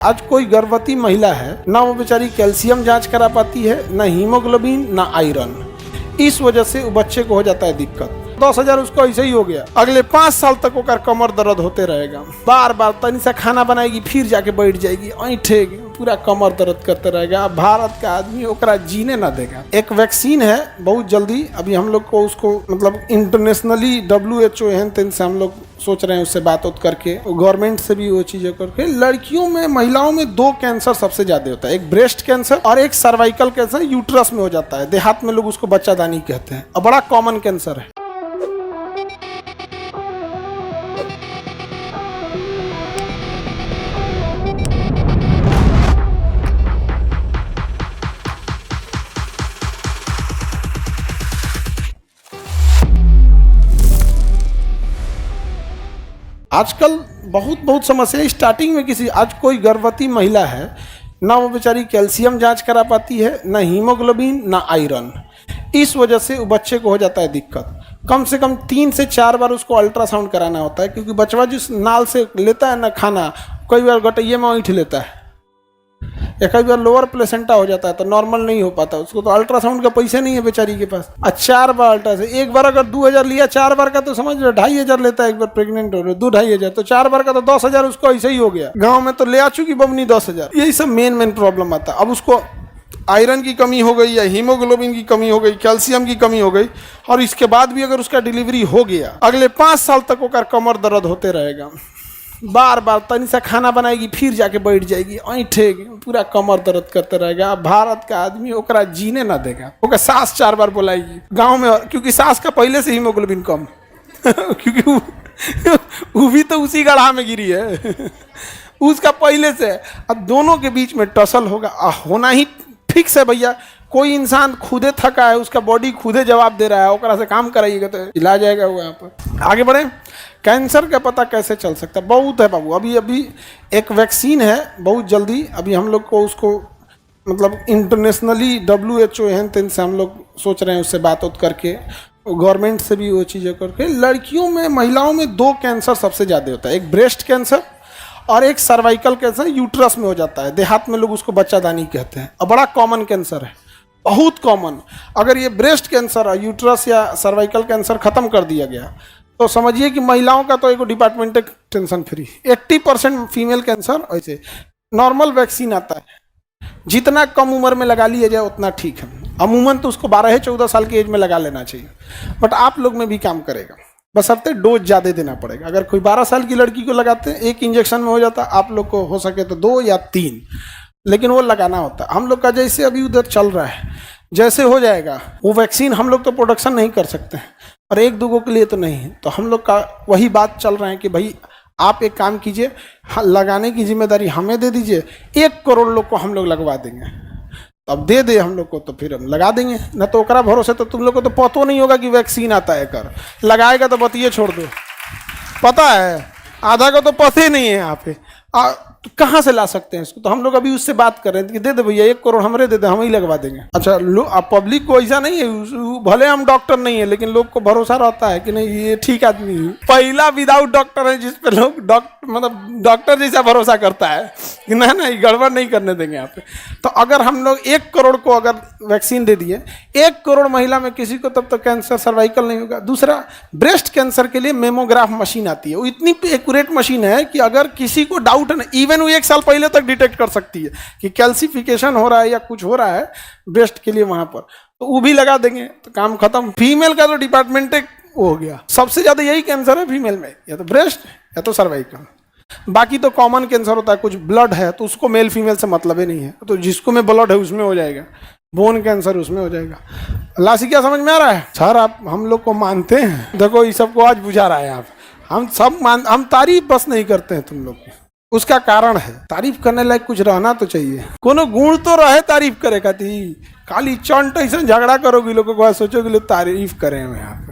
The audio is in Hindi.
आज कोई गर्भवती महिला है ना वो बेचारी कैल्शियम जांच करा पाती है, ना हीमोग्लोबिन, ना आयरन। इस वजह से वो बच्चे को हो जाता है दिक्कत। 10,000 उसको ऐसे ही हो गया, अगले 5 साल तक ओकर कमर दर्द होते रहेगा। बार बार तनी सा खाना बनाएगी, फिर जाके बैठ जाएगी, ऐठेगी, पूरा कमर दर्द करते रहेगा। भारत का आदमी ओकरा जीने ना देगा। एक वैक्सीन है बहुत जल्दी, अभी हम लोग को उसको मतलब इंटरनेशनली WHO है तेन से हम लोग सोच रहे हैं उससे बात करके, गवर्नमेंट से भी वो चीजें करके। लड़कियों में, महिलाओं में 2 कैंसर सबसे ज्यादा होता है, एक ब्रेस्ट कैंसर और एक सर्वाइकल कैंसर, यूट्रस में हो जाता है। देहात में लोग उसको बच्चादानी कहते हैं और बड़ा कॉमन कैंसर है। आजकल बहुत समस्या स्टार्टिंग में आज कोई गर्भवती महिला है ना वो बेचारी कैल्शियम जांच करा पाती है, ना हीमोग्लोबिन, ना आयरन। इस वजह से वो बच्चे को हो जाता है दिक्कत। कम से कम 3 से 4 बार उसको अल्ट्रासाउंड कराना होता है, क्योंकि बचवा जिस नाल से लेता है ना खाना, कई बार गटैये में ऐंठ लेता है या कई बार लोअर प्लेसेंटा हो जाता है तो नॉर्मल नहीं हो पाता। उसको तो अल्ट्रासाउंड का पैसे नहीं है बेचारी के पास। 4 बार अल्ट्रासाउंड, एक बार अगर 2,000 लिया, 4 बार का तो समझ लो 2,500 लेता है। एक बार प्रेग्नेंट हो रहे 2,500, तो 4 बार का तो 10,000 उसको ऐसे ही हो गया। गाँव में तो ले आ चुकी बबनी 10,000। यही सब मेन प्रॉब्लम आता है। अब उसको आयरन की कमी हो गई या हीमोग्लोबिन की कमी हो गई, कैल्शियम की कमी हो गई, और इसके बाद भी अगर उसका डिलीवरी हो गया, अगले 5 साल तक ओकर कमर दर्द होते रहेगा। बार बार तनी सा खाना बनाएगी, फिर जाके बैठ जाएगी, ऐठेगी, पूरा कमर दर्द करते रहेगा। भारत का आदमी ओकरा जीने ना देगा। ओकर सास 4 बार बुलाएगी गांव में, क्योंकि सास का पहले से हीमोग्लोबिन कम क्योंकि वो भी तो उसी गड्ढा में गिरी है उसका पहले से। अब दोनों के बीच में टसल होना ही फिक्स है भैया। कोई इंसान खुदे थका है, उसका बॉडी खुदे जवाब दे रहा है, ओकरा से काम कराइएगा तो इलाज आएगा वो। यहाँ पर आगे बढ़े। कैंसर का पता कैसे चल सकता है? बहुत है बाबू। अभी एक वैक्सीन है बहुत जल्दी, अभी हम लोग को उसको मतलब इंटरनेशनली WHO है तेन से हम लोग सोच रहे हैं उससे बात करके, गवर्नमेंट से भी वो चीज़ें करके। लड़कियों में, महिलाओं में 2 कैंसर सबसे ज़्यादा होता है, एक ब्रेस्ट कैंसर और एक सर्वाइकल कैंसर, यूट्रस में हो जाता है। देहात में लोग उसको बच्चादानी कहते हैं और बड़ा कॉमन कैंसर है, बहुत कॉमन। अगर ये ब्रेस्ट कैंसर और यूट्रस या सर्वाइकल कैंसर खत्म कर दिया गया तो समझिए कि महिलाओं का तो एक डिपार्टमेंट है टेंशन फ्री। 80% फीमेल कैंसर ऐसे नॉर्मल वैक्सीन आता है, जितना कम उम्र में लगा लिया जाए उतना ठीक है। अमूमन तो उसको 12-14 साल की एज में लगा लेना चाहिए, बट आप लोग में भी काम करेगा, बशर्ते डोज ज़्यादा देना पड़ेगा। अगर कोई 12 साल की लड़की को लगाते हैं, 1 इंजेक्शन में हो जाता, आप लोग को हो सके तो 2 या 3, लेकिन वो लगाना होता है। हम लोग का जैसे अभी उधर चल रहा है, जैसे हो जाएगा वो वैक्सीन, हम लोग तो प्रोडक्शन नहीं कर सकते हैं और 1-2 के लिए तो नहीं है। तो हम लोग का वही बात चल रहा है कि भाई आप एक काम कीजिए, लगाने की जिम्मेदारी हमें दे दीजिए। 1 करोड़ लोग को हम लोग लगवा देंगे, तो अब दे दे हम लोग को तो फिर हम लगा देंगे। न तो ओकरा भरोसे तो तुम लोग को तो पता नहीं होगा कि वैक्सीन आता है। कर लगाएगा तो बतिए छोड़ दो, पता है आधा को तो पता ही नहीं है यहाँ पे। तो कहाँ से ला सकते हैं इसको? तो हम लोग अभी उससे बात कर रहे हैं कि दे दे भैया 1 करोड़ हमरे दे दे, हम ही लगवा देंगे। अच्छा, पब्लिक को ऐसा नहीं है, भले हम डॉक्टर नहीं है लेकिन लोग को भरोसा रहता है कि नहीं ये ठीक आदमी है। पहला विदाउट डॉक्टर है जिसपे लोग मतलब डॉक्टर जैसा भरोसा करता है कि ना ये गड़बड़ नहीं करने देंगे यहाँ पे। तो अगर हम लोग 1 करोड़ को अगर वैक्सीन दे दिए, 1 करोड़ महिला में किसी को तब तक कैंसर सर्वाइकल नहीं होगा। दूसरा, ब्रेस्ट कैंसर के लिए मेमोग्राफ मशीन आती है, वो इतनी एक्यूरेट मशीन है कि अगर किसी को डाउट है, इवन वो 1 साल पहले तक डिटेक्ट कर सकती है कि कैल्सिफिकेशन हो रहा है या कुछ हो रहा है ब्रेस्ट के लिए वहां पर, तो वो भी लगा देंगे तो काम खत्म। फीमेल का तो डिपार्टमेंट हो गया। सबसे ज्यादा यही कैंसर है फीमेल में, या तो ब्रेस्ट या तो सर्वाइकल। बाकी तो कॉमन कैंसर होता है, कुछ ब्लड है तो उसको मेल फीमेल से मतलब ही नहीं है, तो जिसको में ब्लड है उसमें हो जाएगा, बोन कैंसर उसमें हो जाएगा। अल्लाह से क्या समझ में आ रहा है सर? आप हम लोग को मानते हैं, देखो ये सबको आज बुझा रहा है आप। हम तारीफ बस नहीं करते हैं तुम लोग की, उसका कारण है तारीफ करने लायक कुछ रहना तो चाहिए, कोनो गुण तो रहे तारीफ करे खाती। खाली चंट ऐसा झगड़ा करोगे लोगों को, सोचोगे लोग तारीफ करें यहाँ पे।